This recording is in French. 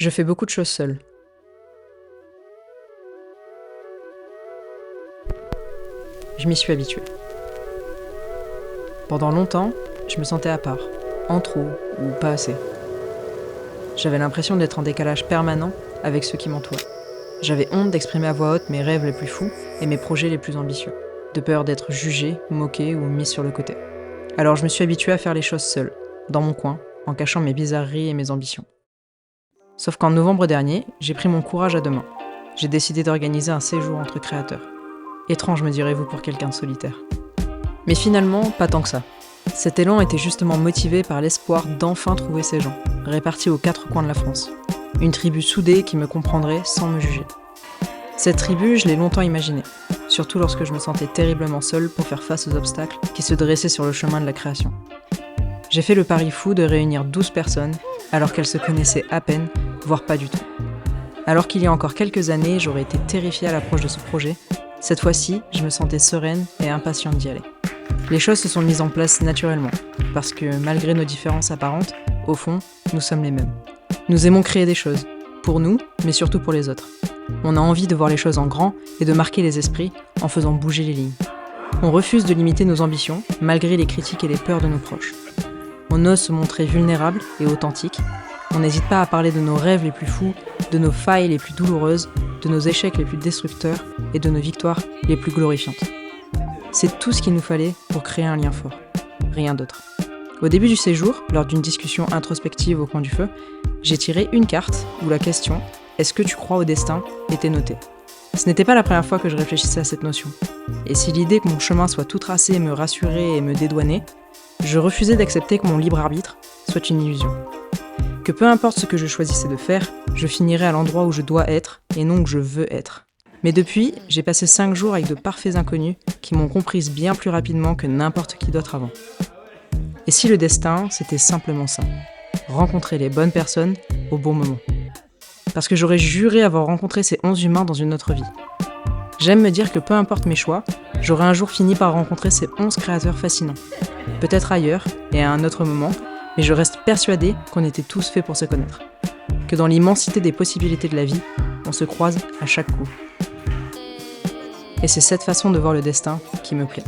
Je fais beaucoup de choses seule. Je m'y suis habituée. Pendant longtemps, je me sentais à part, en trop ou pas assez. J'avais l'impression d'être en décalage permanent avec ceux qui m'entouraient. J'avais honte d'exprimer à voix haute mes rêves les plus fous et mes projets les plus ambitieux, de peur d'être jugée, moquée ou mise sur le côté. Alors je me suis habituée à faire les choses seule, dans mon coin, en cachant mes bizarreries et mes ambitions. Sauf qu'en novembre dernier, j'ai pris mon courage à deux mains. J'ai décidé d'organiser un séjour entre créateurs. Étrange, me direz-vous, pour quelqu'un de solitaire. Mais finalement, pas tant que ça. Cet élan était justement motivé par l'espoir d'enfin trouver ces gens, répartis aux quatre coins de la France. Une tribu soudée qui me comprendrait sans me juger. Cette tribu, je l'ai longtemps imaginée, surtout lorsque je me sentais terriblement seule pour faire face aux obstacles qui se dressaient sur le chemin de la création. J'ai fait le pari fou de réunir 12 personnes, alors qu'elles se connaissaient à peine, voire pas du tout. Alors qu'il y a encore quelques années, j'aurais été terrifiée à l'approche de ce projet, cette fois-ci, je me sentais sereine et impatiente d'y aller. Les choses se sont mises en place naturellement, parce que malgré nos différences apparentes, au fond, nous sommes les mêmes. Nous aimons créer des choses, pour nous, mais surtout pour les autres. On a envie de voir les choses en grand et de marquer les esprits en faisant bouger les lignes. On refuse de limiter nos ambitions, malgré les critiques et les peurs de nos proches. On ose se montrer vulnérable et authentique. On n'hésite pas à parler de nos rêves les plus fous, de nos failles les plus douloureuses, de nos échecs les plus destructeurs et de nos victoires les plus glorifiantes. C'est tout ce qu'il nous fallait pour créer un lien fort. Rien d'autre. Au début du séjour, lors d'une discussion introspective au coin du feu, j'ai tiré une carte où la question « Est-ce que tu crois au destin ?» était notée. Ce n'était pas la première fois que je réfléchissais à cette notion. Et si l'idée que mon chemin soit tout tracé me rassurait et me dédouanait, je refusais d'accepter que mon libre arbitre soit une illusion. Que peu importe ce que je choisissais de faire, je finirais à l'endroit où je dois être et non où je veux être. Mais depuis, j'ai passé 5 jours avec de parfaits inconnus qui m'ont comprise bien plus rapidement que n'importe qui d'autre avant. Et si le destin, c'était simplement ça, rencontrer les bonnes personnes au bon moment. Parce que j'aurais juré avoir rencontré ces 11 humains dans une autre vie. J'aime me dire que peu importe mes choix, j'aurais un jour fini par rencontrer ces 11 créateurs fascinants. Peut-être ailleurs et à un autre moment, mais je reste persuadée qu'on était tous faits pour se connaître. Que dans l'immensité des possibilités de la vie, on se croise à chaque coup. Et c'est cette façon de voir le destin qui me plaît.